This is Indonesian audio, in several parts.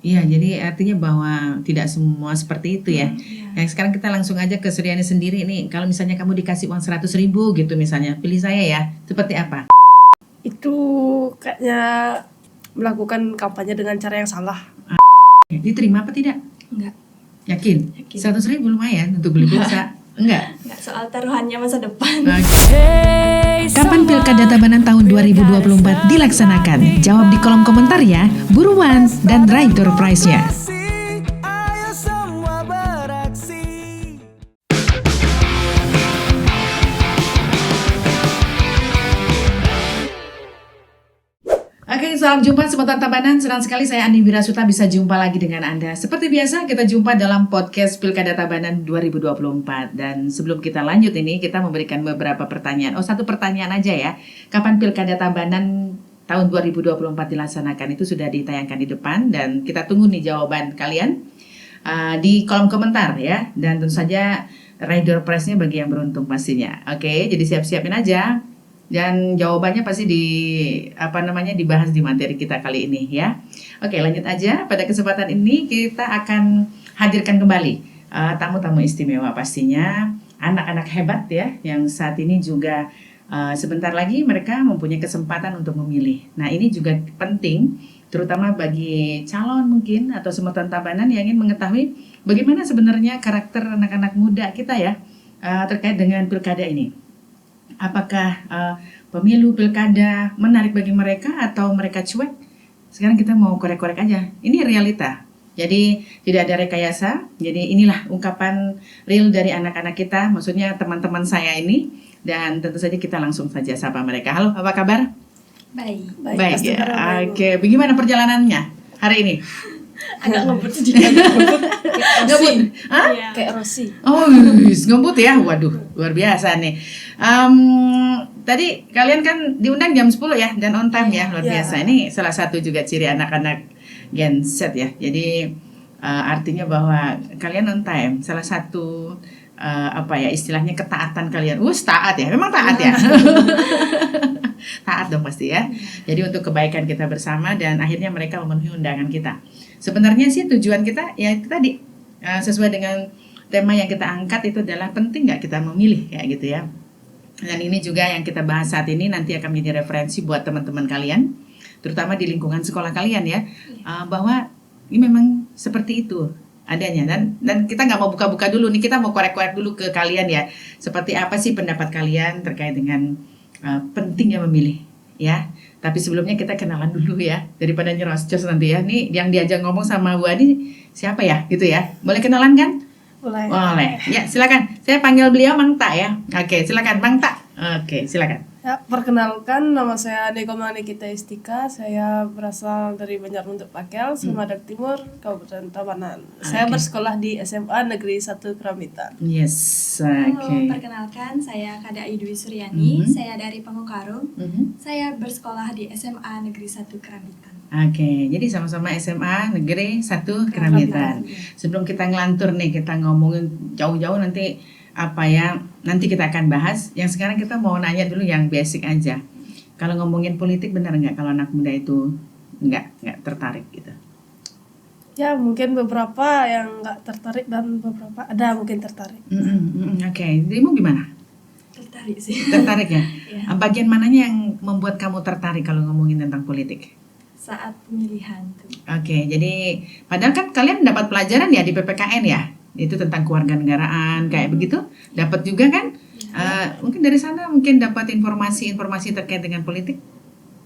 Iya, jadi artinya bahwa tidak semua seperti itu ya. Iya. Yang sekarang kita langsung aja ke Suryani sendiri nih. Kalau misalnya kamu dikasih uang 100.000 gitu misalnya, pilih saya ya. Seperti apa? Itu kayaknya melakukan kampanye dengan cara yang salah. Diterima apa tidak? Enggak. Yakin? Yakin. 100.000 lumayan untuk beli pulsa. Enggak? Enggak, soal taruhannya masa depan. Kapan Pilkada Tabanan tahun 2024 dilaksanakan? Jawab di kolom komentar ya. Buruan dan raih door prize-nya. Ayo semua beraksi. Oke, salam jumpa Sobat Tabanan. Senang sekali saya Andi Wirasuta bisa jumpa lagi dengan Anda. Seperti biasa, kita jumpa dalam podcast Pilkada Tabanan 2024. Dan sebelum kita lanjut ini, kita memberikan beberapa pertanyaan. Satu pertanyaan aja ya. Kapan Pilkada Tabanan tahun 2024 dilaksanakan? Itu sudah ditayangkan di depan dan kita tunggu nih jawaban kalian di kolom komentar ya. Dan tentu saja raih door prize-nya bagi yang beruntung pastinya. Oke, jadi siap-siapin aja. Dan jawabannya pasti dibahas di materi kita kali ini ya. Oke, lanjut aja. Pada kesempatan ini kita akan hadirkan kembali tamu-tamu istimewa pastinya, anak-anak hebat ya, yang saat ini juga sebentar lagi mereka mempunyai kesempatan untuk memilih. Nah, ini juga penting terutama bagi calon mungkin atau semeton Tabanan yang ingin mengetahui bagaimana sebenarnya karakter anak-anak muda kita ya terkait dengan pilkada ini. Apakah pemilu pilkada menarik bagi mereka atau mereka cuek? Sekarang kita mau korek-korek aja. Ini realita. Jadi tidak ada rekayasa. Jadi inilah ungkapan real dari anak-anak kita, maksudnya teman-teman saya ini. Dan tentu saja kita langsung saja sapa mereka. Halo, apa kabar? Baik. Baik ya. Oke, bagaimana perjalanannya hari ini? Agak ngebut sedikit. Ngebut? Hah? Iya. Kayak Rossi. Oh, ngebut ya. Waduh, luar biasa nih. Tadi kalian kan diundang jam 10 ya dan on time ya, luar Iya. biasa. Ini salah satu juga ciri anak-anak Gen Z ya. Jadi artinya bahwa kalian on time. Salah satu istilahnya ketaatan kalian. Taat ya. Memang taat ya. Taat dong pasti ya. Jadi untuk kebaikan kita bersama dan akhirnya mereka memenuhi undangan kita. Sebenarnya sih tujuan kita ya itu tadi sesuai dengan tema yang kita angkat itu adalah penting nggak kita memilih kayak gitu ya. Dan ini juga yang kita bahas saat ini nanti akan menjadi referensi buat teman-teman kalian, terutama di lingkungan sekolah kalian ya, bahwa ini memang seperti itu adanya dan kita nggak mau buka-buka dulu nih, kita mau korek-korek dulu ke kalian ya, seperti apa sih pendapat kalian terkait dengan pentingnya memilih ya. Tapi sebelumnya kita kenalan dulu ya, daripada nyerocos nanti ya. Nih yang diajak ngomong sama Bu Adi siapa ya gitu ya, boleh kenalan kan? Boleh. Ya, silakan. Saya panggil beliau Mang Tak ya. Oke, silakan Mang Tak. Oke, silakan. Ya, perkenalkan, nama saya Negoma Nikita Istika. Saya berasal dari Banjarnegara Pakel, Sumedang Timur, Kabupaten Tabanan. Saya bersekolah di SMA Negeri 1 Keramitan. Yes. Halo, Oke. perkenalkan saya Kada Dwi Suryani. Saya dari Pamengkarung. Mhm. Saya bersekolah di SMA Negeri 1 Keramitan. Oke, jadi sama-sama SMA Negeri 1 Keramitan. Sebelum kita ngelantur nih, kita ngomongin jauh-jauh nanti nanti kita akan bahas. Yang sekarang kita mau nanya dulu yang basic aja. Kalau ngomongin politik benar nggak kalau anak muda itu nggak tertarik gitu? Ya, mungkin beberapa yang nggak tertarik dan beberapa ada mungkin tertarik. Oke, dirimu gimana? Tertarik sih. Tertarik ya? Iya. Bagian mananya yang membuat kamu tertarik kalau ngomongin tentang politik? Saat pemilihan tuh. Oke, jadi padahal kan kalian dapat pelajaran ya di PPKN ya, itu tentang kewarganegaraan kayak begitu, dapat juga kan? Mungkin dari sana mungkin dapat informasi terkait dengan politik,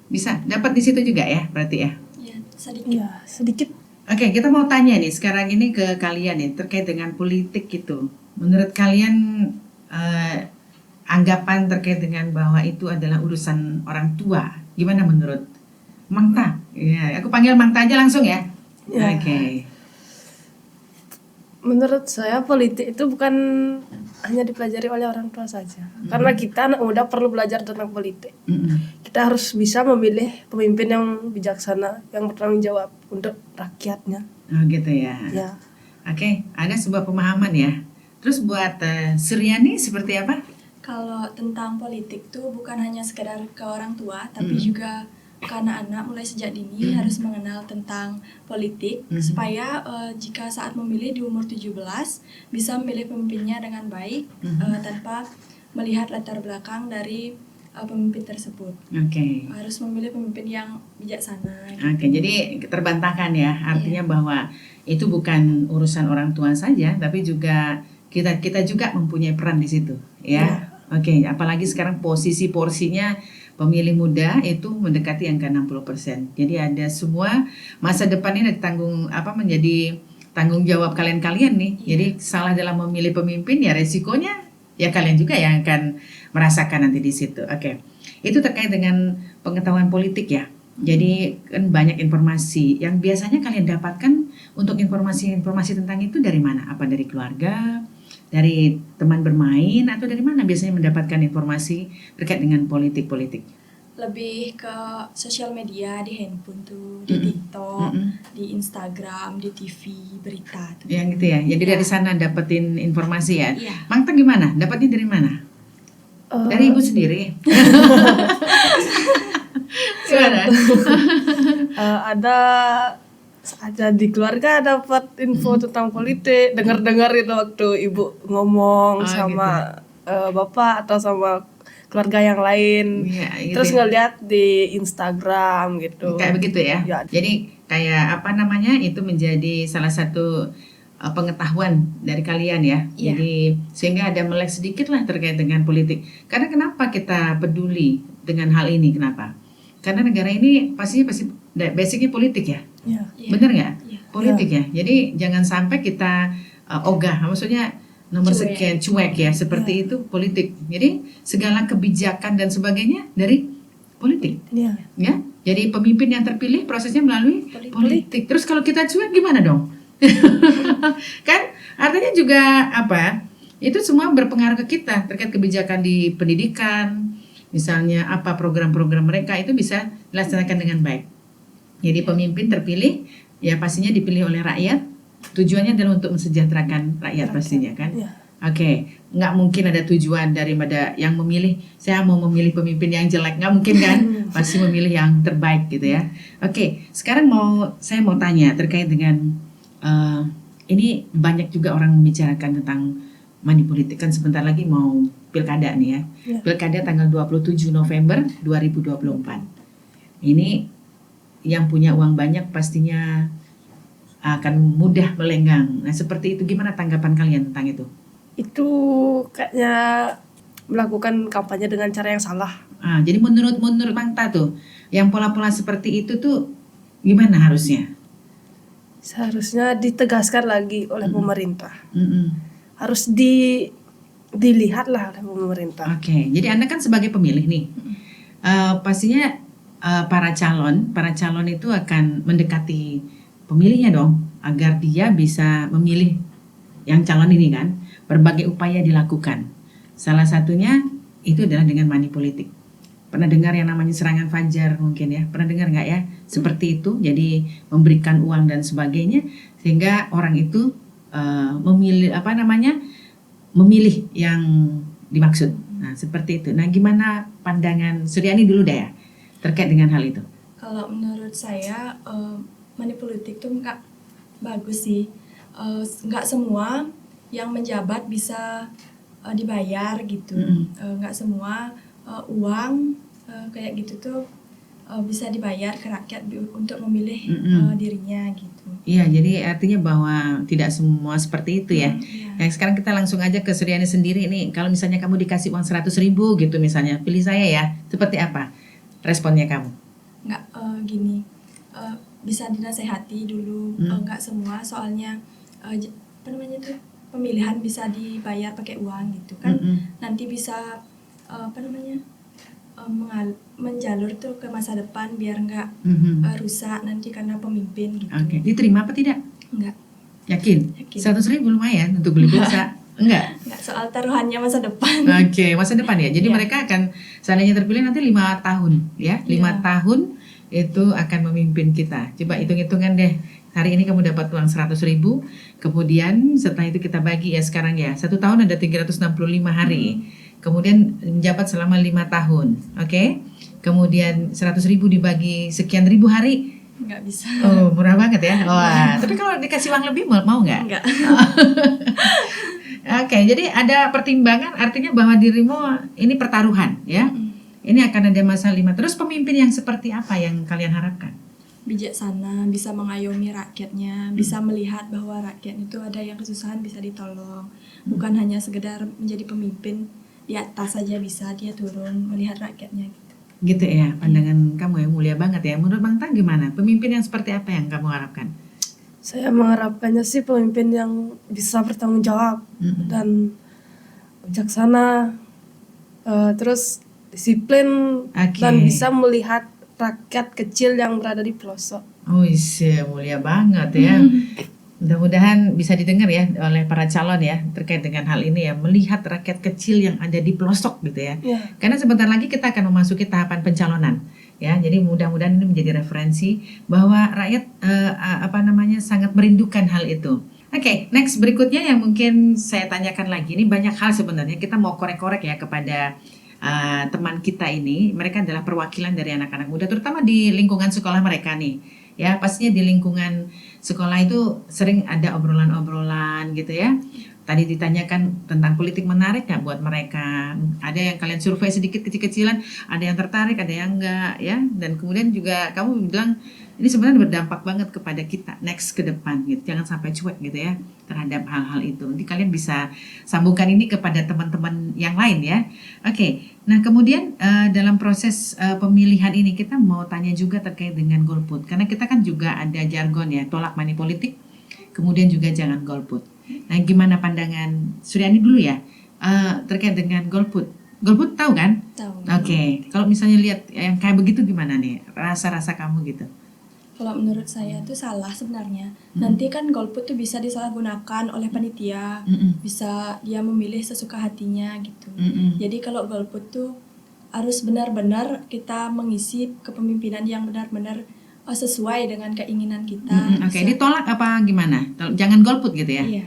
bisa dapat di situ juga ya, berarti ya. Ya, sedikit. Ya, sedikit. Oke, kita mau tanya nih sekarang ini ke kalian nih terkait dengan politik gitu. Menurut kalian anggapan terkait dengan bahwa itu adalah urusan orang tua, gimana menurut Mang Ta? Ya, aku panggil Mang Ta aja langsung ya. Ya. Oke. Menurut saya politik itu bukan hanya dipelajari oleh orang tua saja. Karena kita anak muda perlu belajar tentang politik. Kita harus bisa memilih pemimpin yang bijaksana, yang bertanggung jawab untuk rakyatnya. Oh gitu ya. Ya. Oke, ada sebuah pemahaman ya. Terus buat Suryani seperti apa? Kalau tentang politik tuh bukan hanya sekedar ke orang tua, tapi juga karena anak mulai sejak dini harus mengenal tentang politik supaya jika saat memilih di umur 17 bisa memilih pemimpinnya dengan baik tanpa melihat latar belakang dari pemimpin tersebut. Harus memilih pemimpin yang bijaksana. Jadi terbantahkan ya, artinya bahwa itu bukan urusan orang tua saja, tapi juga kita juga mempunyai peran di situ, ya. Apalagi sekarang posisi porsinya pemilih muda itu mendekati angka 60%. Jadi ada semua masa depannya menjadi tanggung jawab kalian-kalian nih. Jadi salah dalam memilih pemimpin ya resikonya ya kalian juga yang akan merasakan nanti di situ. Itu terkait dengan pengetahuan politik ya. Jadi kan banyak informasi yang biasanya kalian dapatkan untuk informasi tentang itu dari mana? Apa dari keluarga, dari teman bermain, atau dari mana biasanya mendapatkan informasi terkait dengan politik? Lebih ke sosial media, di handphone tuh, di TikTok, di Instagram, di TV, berita tuh. Yang gitu ya. Jadi dari sana dapetin informasi ya. Mangta gimana? Dapatnya dari mana? Dari ibu sendiri. Ada di keluarga dapat info tentang politik, dengar itu waktu ibu ngomong sama bapak atau sama keluarga yang lain, terus ngeliat di Instagram gitu. Kayak begitu ya. Jadi kayak itu menjadi salah satu pengetahuan dari kalian ya. Jadi sehingga ada melek sedikit lah terkait dengan politik. Karena kenapa kita peduli dengan hal ini? Kenapa? Karena negara ini pasti basicnya politik ya. Bener nggak? Politik ya. Jadi jangan sampai kita ogah, maksudnya nomor sekian cuek ya, seperti itu politik. Jadi segala kebijakan dan sebagainya dari politik. Ya. Jadi pemimpin yang terpilih prosesnya melalui politik. Terus kalau kita cuek gimana dong? Kan artinya juga itu semua berpengaruh ke kita terkait kebijakan di pendidikan, misalnya program-program mereka itu bisa dilaksanakan dengan baik. Jadi pemimpin terpilih ya pastinya dipilih oleh rakyat, tujuannya adalah untuk mensejahterakan rakyat pastinya kan. Nggak mungkin ada tujuan daripada yang memilih, saya mau memilih pemimpin yang jelek, nggak mungkin kan. Pasti memilih yang terbaik gitu ya. Sekarang saya mau tanya terkait dengan ini banyak juga orang membicarakan tentang money politik, kan sebentar lagi mau pilkada nih ya. Pilkada tanggal 27 November 2024. Ini yang punya uang banyak pastinya akan mudah melenggang. Nah, seperti itu gimana tanggapan kalian tentang itu? Itu kayaknya melakukan kampanye dengan cara yang salah. Jadi menurut Mangta tuh, yang pola-pola seperti itu tuh gimana harusnya? Seharusnya ditegaskan lagi oleh pemerintah. Harus dilihat lah oleh pemerintah. Jadi Anda kan sebagai pemilih nih, pastinya para calon itu akan mendekati pemilihnya dong, agar dia bisa memilih yang calon ini kan. Berbagai upaya dilakukan. Salah satunya itu adalah dengan money politik. Pernah dengar yang namanya serangan fajar mungkin ya? Pernah dengar nggak ya? Seperti itu, jadi memberikan uang dan sebagainya sehingga orang itu memilih yang dimaksud. Nah, seperti itu. Nah, gimana pandangan Suryani dulu deh ya terkait dengan hal itu? Kalau menurut saya money politik itu nggak bagus sih. Nggak semua yang menjabat bisa dibayar gitu. Nggak semua uang kayak gitu tuh bisa dibayar ke rakyat untuk memilih dirinya gitu. Iya, jadi artinya bahwa tidak semua seperti itu ya. Nah, sekarang kita langsung aja ke Suryani sendiri nih. Kalau misalnya kamu dikasih uang 100.000 gitu misalnya, pilih saya ya, seperti apa responnya kamu? Nggak gini, bisa dinasehati dulu. Nggak semua, soalnya pemilihan bisa dibayar pakai uang gitu kan. Nanti bisa menjalur tuh ke masa depan biar nggak rusak nanti karena pemimpin gitu. Diterima apa tidak? Enggak. Yakin? 100.000 lumayan untuk beli pulsa. Enggak, soal taruhannya masa depan. Masa depan ya. Jadi mereka akan seandainya terpilih nanti 5 tahun ya. 5 tahun itu akan memimpin kita. Coba hitung-hitungan deh. Hari ini kamu dapat uang 100.000, kemudian setelah itu kita bagi ya sekarang ya. 1 tahun ada 365 hari. Kemudian menjabat selama 5 tahun. kemudian 100.000 dibagi sekian ribu hari. Nggak bisa. Oh, murah banget ya. Wah, tapi kalau dikasih uang lebih mau nggak? Nggak. Oke, jadi ada pertimbangan, artinya bahwa dirimu ini pertaruhan ya. Ini akan ada masa 5. Terus pemimpin yang seperti apa yang kalian harapkan? Bijaksana, bisa mengayomi rakyatnya, bisa melihat bahwa rakyat itu ada yang kesusahan bisa ditolong. Bukan hanya sekedar menjadi pemimpin di atas saja, bisa dia turun melihat rakyatnya gitu. Gitu ya, pandangan kamu ya mulia banget ya. Menurut Bang Tang gimana? Pemimpin yang seperti apa yang kamu harapkan? Saya mengharapkannya sih pemimpin yang bisa bertanggung jawab dan bijaksana, terus disiplin Oke. dan bisa melihat rakyat kecil yang berada di pelosok. Oh iya, mulia banget ya. Mudah-mudahan bisa didengar ya oleh para calon ya terkait dengan hal ini ya, melihat rakyat kecil yang ada di pelosok gitu ya. Ya. Karena sebentar lagi kita akan memasuki tahapan pencalonan ya. Jadi mudah-mudahan ini menjadi referensi bahwa rakyat sangat merindukan hal itu. Oke, next berikutnya yang mungkin saya tanyakan lagi, ini banyak hal sebenarnya kita mau korek-korek ya kepada teman kita ini. Mereka adalah perwakilan dari anak-anak muda, terutama di lingkungan sekolah mereka nih. Ya, pastinya di lingkungan sekolah itu sering ada obrolan-obrolan gitu ya. Tadi ditanyakan tentang politik, menarik nggak buat mereka? Ada yang kalian survei sedikit kecil-kecilan, ada yang tertarik, ada yang enggak ya. Dan kemudian juga kamu bilang ini sebenarnya berdampak banget kepada kita next ke depan gitu. Jangan sampai cuek gitu ya terhadap hal-hal itu. Nanti kalian bisa sambungkan ini kepada teman-teman yang lain ya. Oke. Nah, kemudian dalam proses pemilihan ini kita mau tanya juga terkait dengan golput. Karena kita kan juga ada jargon ya, tolak money politik, kemudian juga jangan golput. Nah, gimana pandangan Suryani dulu ya terkait dengan golput? Golput tahu kan? Tahu. Oke. Kalau misalnya lihat yang kayak begitu gimana nih rasa-rasa kamu gitu? Kalau menurut saya itu salah sebenarnya. Nanti kan golput tuh bisa disalahgunakan oleh panitia, bisa dia memilih sesuka hatinya gitu. Jadi kalau golput tuh harus benar-benar kita mengisi kepemimpinan yang benar-benar sesuai dengan keinginan kita. Oke, ditolak apa gimana? Jangan golput gitu ya? Iya.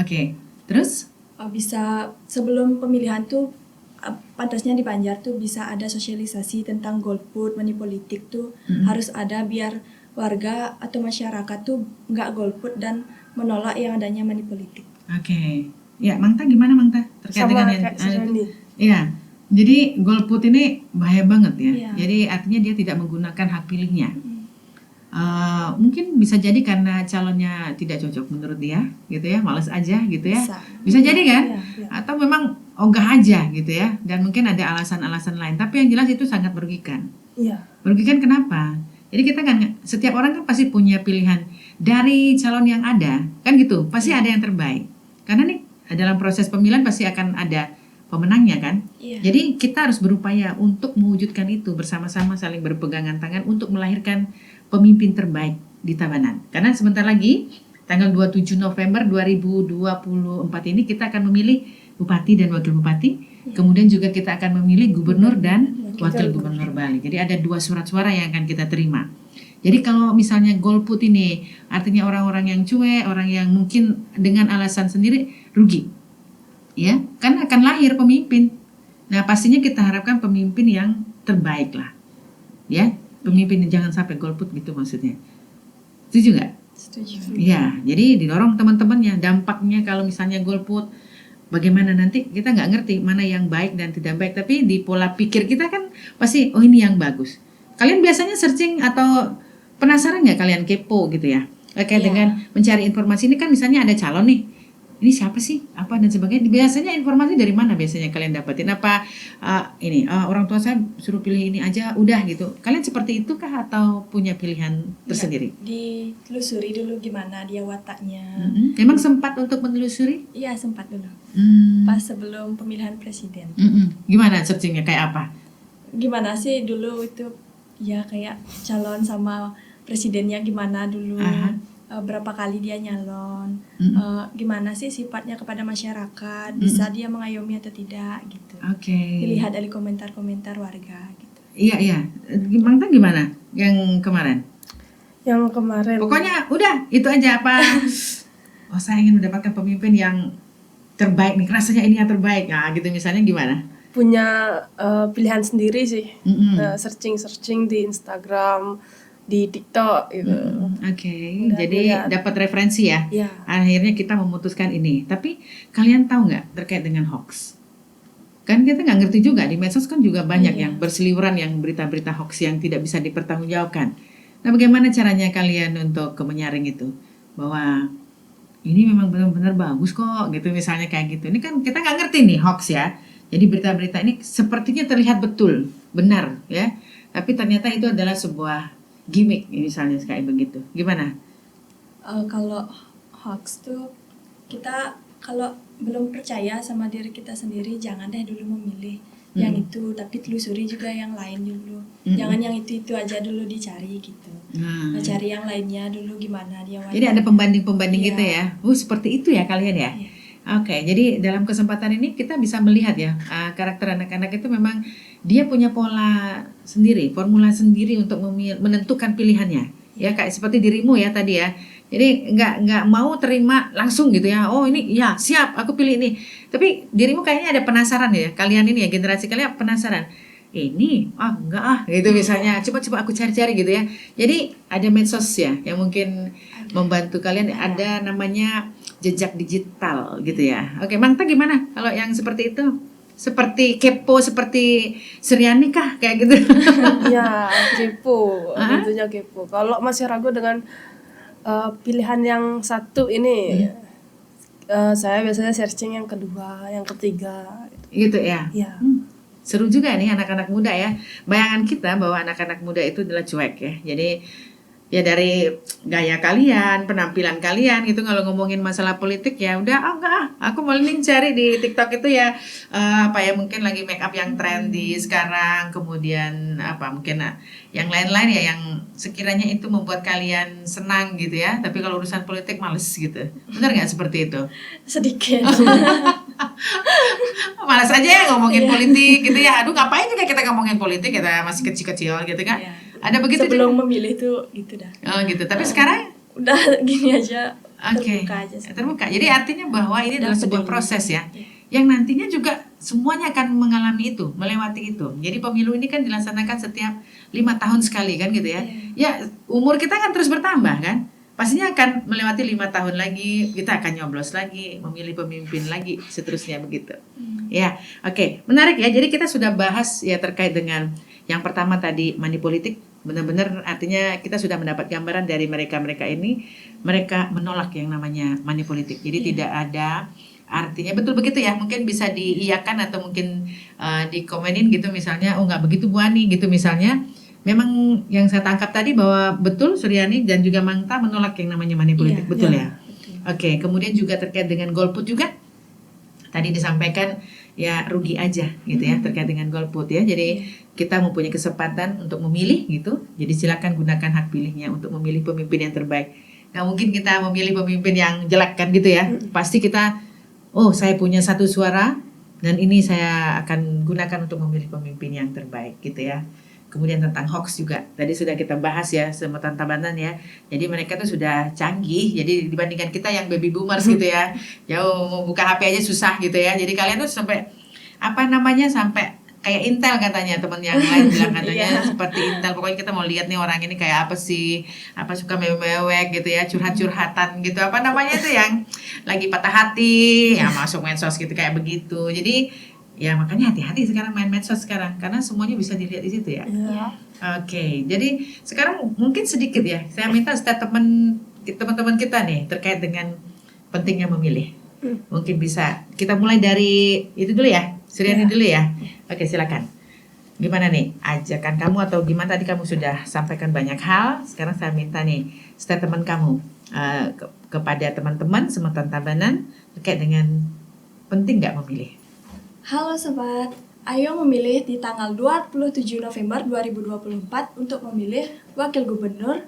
Oke. Terus? Bisa sebelum pemilihan tuh pantasnya di Banjar tuh bisa ada sosialisasi tentang golput, money politik tuh harus ada biar warga atau masyarakat tuh nggak golput dan menolak yang adanya money politik. Oke. Ya, Mangta gimana Mangta? Terkait Sama dengan kayak Suryani. Iya. Jadi golput ini bahaya banget ya. Iya. Jadi artinya dia tidak menggunakan hak pilihnya. Mungkin bisa jadi karena calonnya tidak cocok menurut dia gitu ya, malas aja gitu ya. Bisa jadi kan? Iya. Atau memang ogah aja gitu ya, dan mungkin ada alasan-alasan lain. Tapi yang jelas itu sangat merugikan. Iya. Merugikan kenapa? Jadi kita kan setiap orang kan pasti punya pilihan dari calon yang ada, kan gitu. Pasti ada yang terbaik. Karena nih dalam proses pemilihan pasti akan ada pemenangnya kan. Iya. Jadi kita harus berupaya untuk mewujudkan itu bersama-sama, saling berpegangan tangan untuk melahirkan pemimpin terbaik di Tabanan. Karena sebentar lagi tanggal 27 November 2024 ini kita akan memilih bupati dan wakil bupati. Kemudian juga kita akan memilih gubernur dan wakil gubernur Bali. Jadi ada 2 surat suara yang akan kita terima. Jadi kalau misalnya golput ini artinya orang-orang yang cuek, orang yang mungkin dengan alasan sendiri rugi. Ya, kan akan lahir pemimpin. Nah, pastinya kita harapkan pemimpin yang terbaik lah. Ya, pemimpin jangan sampai golput gitu maksudnya. Setuju nggak? Setuju. Ya, jadi didorong teman-temannya. Dampaknya kalau misalnya golput, bagaimana nanti kita nggak ngerti mana yang baik dan tidak baik. Tapi di pola pikir kita kan pasti, oh ini yang bagus. Kalian biasanya searching atau penasaran nggak kalian kepo gitu ya? Kayak dengan mencari informasi ini kan misalnya ada calon nih. Ini siapa sih? Apa dan sebagainya. Biasanya informasi dari mana biasanya kalian dapetin? Apa orang tua saya suruh pilih ini aja udah gitu. Kalian seperti itu kah atau punya pilihan tersendiri? Ditelusuri dulu gimana dia wataknya. Emang sempat untuk menelusuri? Iya, sempat dulu. Pas sebelum pemilihan presiden. Gimana searchingnya kayak apa? Gimana sih dulu itu ya kayak calon sama presidennya gimana dulu. Berapa kali dia nyalon, gimana sih sifatnya kepada masyarakat, bisa dia mengayomi atau tidak gitu. Oke. Dilihat dari komentar-komentar warga gitu. Iya. Gimana yang kemarin? Yang kemarin. Pokoknya udah itu aja apa? Oh, saya ingin mendapatkan pemimpin yang terbaik nih, rasanya ini yang terbaik. Nah gitu misalnya gimana? punya pilihan sendiri sih. Mm-mm. Searching di Instagram, di TikTok gitu. Oke, Udah jadi lihat. dapat referensi ya. Ya. Akhirnya kita memutuskan ini. Tapi kalian tahu nggak terkait dengan hoax? Kan kita nggak ngerti juga, di medsos kan juga banyak Iya. yang berseliweran yang berita-berita hoax yang tidak bisa dipertanggungjawabkan. Nah, bagaimana caranya kalian untuk menyaring itu? Bahwa ini memang benar-benar bagus kok, gitu misalnya kayak gitu. Ini kan kita nggak ngerti nih hoax ya. Jadi berita-berita ini sepertinya terlihat betul, benar ya. Tapi ternyata itu adalah sebuah gimmick, misalnya kayak begitu. Gimana? Kalau hoax tuh kita kalau belum percaya sama diri kita sendiri, jangan deh dulu memilih yang itu, tapi telusuri juga yang lain dulu. Jangan yang itu aja dulu dicari gitu. Nah, Cari yang lainnya dulu gimana dia. jadi ada pembanding-pembanding Iya. gitu ya. Seperti itu ya kalian ya. Iya. Oke, jadi dalam kesempatan ini kita bisa melihat ya, karakter anak-anak itu memang dia punya pola sendiri, formula sendiri untuk menentukan pilihannya. Ya, kayak seperti dirimu ya tadi ya. Jadi nggak mau terima langsung gitu ya. Oh ini ya siap, aku pilih ini. Tapi dirimu kayaknya ada penasaran ya. Kalian ini ya, generasi kalian penasaran. Ini enggak gitu misalnya. Coba aku cari-cari gitu ya. Jadi ada medsos ya yang mungkin membantu kalian. Ada namanya jejak digital gitu ya. Oke, Mangta gimana kalau yang seperti itu? Seperti kepo, seperti Suryani kah kayak gitu? Ya, kepo, tentunya kepo. Kalau masih ragu dengan pilihan yang satu ini, saya biasanya searching yang kedua, yang ketiga. Gitu ya. Ya, Seru juga nih anak-anak muda ya. Bayangan kita bahwa anak-anak muda itu adalah cuek ya. Jadi ya dari gaya kalian, penampilan kalian gitu, kalau ngomongin masalah politik ya udah enggak, aku mending cari di TikTok itu ya apa ya, mungkin lagi make up yang trendy sekarang, kemudian apa mungkin yang lain-lain ya yang sekiranya itu membuat kalian senang gitu ya. Tapi kalau urusan politik males gitu. Benar nggak seperti itu? Sedikit. Malas aja ya ngomongin politik gitu ya. Aduh ngapain juga kita ngomongin politik, kita masih kecil-kecil gitu kan. Iya. Ada begitu Sebelum juga? memilih tuh gitu dah. Oh gitu. Tapi sekarang Udah gini aja. oke, Terbuka aja. terbuka. Jadi artinya bahwa ini adalah sebuah peduli. proses ya. Iya. Yang nantinya juga semuanya akan mengalami itu, melewati itu. Jadi pemilu ini kan dilaksanakan setiap 5 tahun sekali kan gitu ya. Ya umur kita kan terus bertambah kan. Pastinya akan melewati 5 tahun lagi, kita akan nyoblos lagi, memilih pemimpin lagi, seterusnya begitu. Ya, oke, menarik ya. Jadi kita sudah bahas ya terkait dengan yang pertama tadi money politik. Benar-benar artinya kita sudah mendapat gambaran dari mereka ini, mereka menolak yang namanya money politik. Jadi tidak ada artinya, betul begitu ya. Mungkin bisa diiyakan atau mungkin dikomenin gitu misalnya, oh nggak begitu Bu Ani gitu misalnya. Memang yang saya tangkap tadi bahwa betul Suryani dan juga Mangta menolak yang namanya money politik, Iya, betul iya, ya? Oke, kemudian juga terkait dengan golput juga tadi disampaikan ya rugi aja gitu ya terkait dengan golput ya. Jadi kita mempunyai kesempatan untuk memilih gitu. Jadi silakan gunakan hak pilihnya untuk memilih pemimpin yang terbaik. Nggak mungkin kita memilih pemimpin yang jelek kan gitu ya. Pasti kita, oh saya punya satu suara dan ini saya akan gunakan untuk memilih pemimpin yang terbaik gitu ya. Kemudian tentang hoax juga, tadi sudah kita bahas ya sama Tabanan ya. Jadi mereka tuh sudah canggih, jadi dibandingkan kita yang baby boomers gitu ya, jauh mau buka HP aja susah gitu ya. Jadi kalian tuh sampai apa namanya, sampai kayak Intel katanya, teman yang lain bilang katanya seperti Intel. Pokoknya kita mau lihat nih orang ini kayak apa sih, apa suka mewek gitu ya, curhat-curhatan gitu, apa namanya itu yang lagi patah hati, ya masuk medsos gitu kayak begitu. Jadi ya makanya hati-hati sekarang main medsos sekarang, karena semuanya bisa dilihat di situ ya. Oke, jadi sekarang mungkin sedikit ya, saya minta statement teman-teman kita nih terkait dengan pentingnya memilih. Mungkin bisa kita mulai dari itu dulu ya, Suryani dulu ya. Oke, silakan. Gimana nih ajakan kamu atau gimana, tadi kamu sudah sampaikan banyak hal. Sekarang saya minta nih statement kamu kepada teman-teman Semeton Tabanan terkait dengan penting nggak memilih. Halo sobat, ayo memilih di tanggal 27 November 2024 untuk memilih wakil gubernur,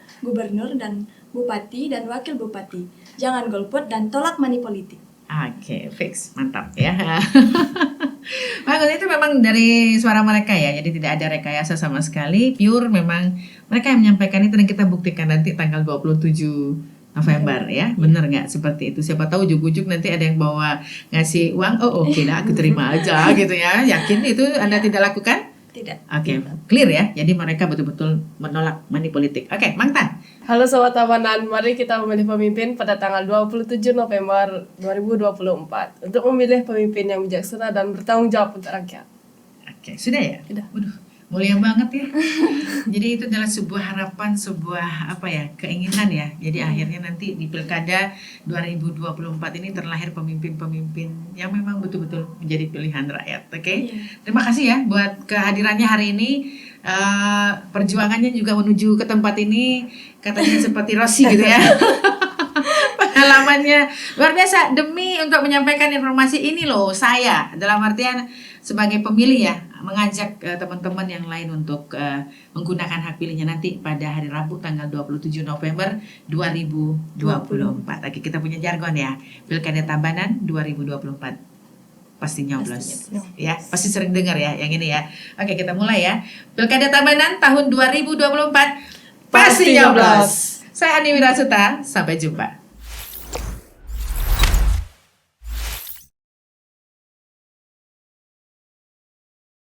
dan bupati dan wakil bupati. Jangan golput dan tolak money politik. Oke, fix, mantap ya. Bagus, itu memang dari suara mereka ya, jadi tidak ada rekayasa sama sekali, pure memang mereka yang menyampaikan itu dan kita buktikan nanti tanggal 27 November ya, bener nggak seperti itu? Siapa tahu ujuk-ujuk nanti ada yang bawa ngasih uang, oh oke lah aku terima aja gitu ya. Yakin itu Anda tidak lakukan? Tidak. Oke, clear ya. Jadi mereka betul-betul menolak money politik. Oke, Mang Tan. Halo Sobat Tabanan, mari kita memilih pemimpin pada tanggal 27 November 2024 untuk memilih pemimpin yang bijaksana dan bertanggung jawab untuk rakyat. Oke, sudah ya? Sudah. Waduh, mulia banget ya. Jadi itu adalah sebuah harapan, sebuah keinginan ya. Jadi akhirnya nanti di Pilkada 2024 ini terlahir pemimpin-pemimpin yang memang betul-betul menjadi pilihan rakyat. Oke. Terima kasih ya buat kehadirannya hari ini. Perjuangannya juga menuju ke tempat ini katanya seperti Rossi gitu ya. Pengalamannya luar biasa demi untuk menyampaikan informasi ini loh, saya dalam artian sebagai pemilih ya mengajak teman-teman yang lain untuk menggunakan hak pilihnya nanti pada hari Rabu tanggal 27 November 2024. Oke, kita punya jargon ya, Pilkada Tabanan 2024. Pasti nyoblos. Ya, pasti sering dengar ya yang ini ya. Oke, kita mulai ya. Pilkada Tabanan tahun 2024 pasti nyoblos. Saya Ani Wirasuta, sampai jumpa.